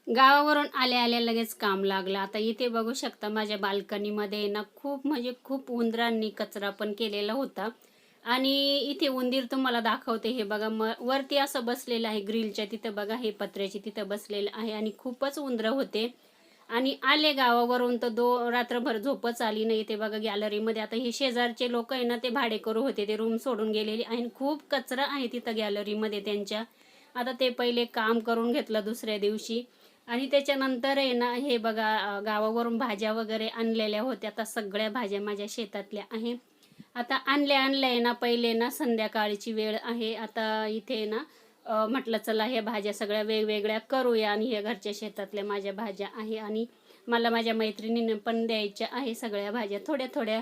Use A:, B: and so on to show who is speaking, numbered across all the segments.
A: गावावरून आल्या आल्या लगेच काम लागलं. आता इथे बघू शकता माझ्या बाल्कनीमध्ये ना खूप म्हणजे खूप उंदरांनी कचरा पण केलेला होता. आणि इथे उंदीर तुम्हाला दाखवते. हे बघा वरती असं बसलेलं आहे ग्रिलच्या तिथं बघा, हे पत्र्याची तिथं बसलेलं आहे आणि खूपच उंदरं होते. आणि आले गावावरून तर रात्रभर झोपच आली नाही. ते बघा गॅलरीमध्ये आता हे शेजारचे लोक आहे ना, ते भाडेकरू होते, ते रूम सोडून गेलेले आणि खूप कचरा आहे तिथं गॅलरीमध्ये त्यांच्या. आता ते पहिले काम करून घेतलं दुसऱ्या दिवशी. आणि त्याच्यानंतर आहे ना, हे बघा गावावरून भाज्या वगैरे आणलेल्या होत्या. आता सगळ्या भाज्या माझ्या शेतातल्या आहे. आता आणल्या आहे ना, पहिले ना संध्याकाळची वेळ आहे. आता इथे ना म्हटलं चला ह्या भाज्या सगळ्या वेगवेगळ्या करूया. आणि ह्या घरच्या शेतातल्या माझ्या भाज्या आहे आणि मला माझ्या मैत्रिणीने पण द्यायच्या आहे सगळ्या भाज्या थोड्या थोड्या.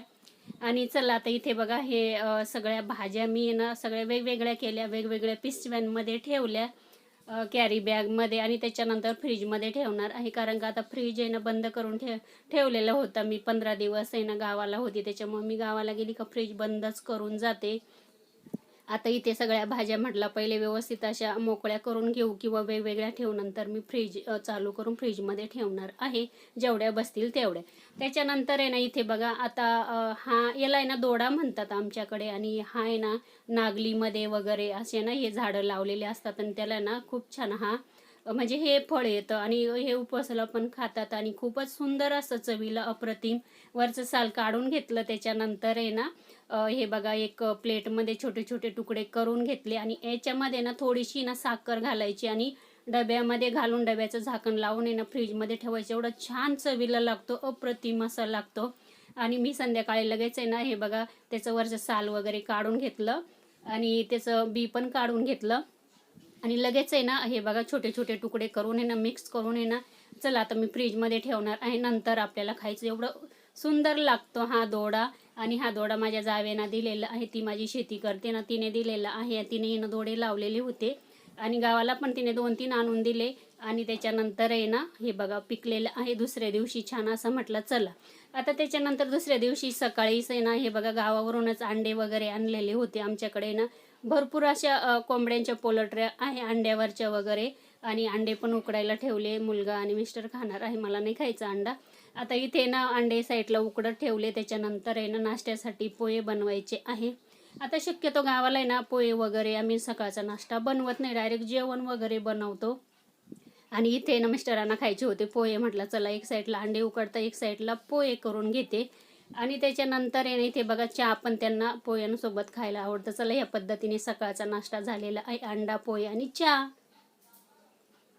A: आणि चला आता इथे बघा हे सगळ्या भाज्या मी ना सगळ्या वेगवेगळ्या केल्या, वेगवेगळ्या पिशव्यांमध्ये ठेवल्या कॅरी बॅगमध्ये. आणि त्याच्यानंतर फ्रीजमध्ये ठेवणार आहे, कारण का आता फ्रीज आहे ना बंद करून ठेवलेलं होतं मी. 15 दिवस आहे ना गावाला होती, त्याच्यामुळे मी गावाला गेली का फ्रीज बंदच करून जाते. आता इथे सगळ्या भाज्या म्हटलं पहिले व्यवस्थित अशा मोकळ्या करून घेऊ किंवा वेगवेगळ्या ठेवू, नंतर मी फ्रीज चालू करून फ्रीजमध्ये ठेवणार आहे, जेवढ्या बसतील तेवढ्या. त्याच्यानंतर आहे ना इथे बघा आता हा याला आहे ना दोडा म्हणतात आमच्याकडे. आणि हा आहे ना नागलीमध्ये वगैरे असे ना हे झाडं लावलेले असतात आणि त्याला ना खूप छान हा म्हणजे हे फळ येतं आणि हे उपवासाला पण खातात आणि खूपच सुंदर असं चवीला अप्रतिम. वरचं साल काढून घेतलं, त्याच्यानंतर आहे ना हे बघा एक प्लेटमध्ये छोटे छोटे तुकडे करून घेतले आणि याच्यामध्ये ना थोडीशी ना साखर घालायची आणि डब्यामध्ये घालून डब्याचं झाकण लावून आहे ना फ्रीजमध्ये ठेवायचं. एवढं छान चवीला लागतो, अप्रतिम असा लागतो. आणि मी संध्याकाळी लगेच आहे ना हे बघा त्याचं वरचं साल वगैरे काढून घेतलं आणि त्याचं बी पण काढून घेतलं. आणि लगेच आहे ना हे बघा छोटे छोटे तुकडे करून आहे ना मिक्स करून आहे ना, चला आता मी फ्रीजमध्ये ठेवणार आहे, नंतर आपल्याला खायचं. एवढं सुंदर लागतो हा दोडा. आणि हा दोडा माझ्या जावेना दिलेला आहे, ती माझी शेती करते ना, तिने दिलेला आहे. तिने ना दोडे लावलेले होते आणि गावाला पण तिने 2-3 आणून दिले. आणि त्याच्यानंतर आहे ना हे बघा पिकलेलं आहे दुसऱ्या दिवशी छान असं. म्हटलं चला आता त्याच्यानंतर दुसऱ्या दिवशी सकाळीच आहे ना हे बघा गावावरूनच अंडे वगैरे आणलेले होते आमच्याकडे ना. भरपूर अशा कोंबड्यांच्या पोल्ट्र्या आहे अंड्यावरच्या वगैरे. आणि अंडे पण उकडायला ठेवले, मुलगा आणि मिस्टर खाणार आहे, मला नाही खायचा अंडा. आता इथे ना अंडे साईडला उकडत ठेवले. त्याच्यानंतर आहे ना नाश्त्यासाठी पोहे बनवायचे आहे. आता शक्यतो गावाला आहे ना पोहे वगैरे आम्ही सकाळचा नाश्ता बनवत नाही, डायरेक्ट जेवण वगैरे बनवतो. आणि इथे ना मिस्टरांना खायचे होते पोहे, म्हटलं चला एक साईडला अंडे उकडता एक साईडला पोहे करून घेते. आणि त्याच्यानंतर आहे ना इथे बघा चहा पण त्यांना पोह्यांसोबत खायला आवडतं. चला या पद्धतीने सकाळचा नाश्ता झालेला आहे, अंडा पोहे आणि चहा.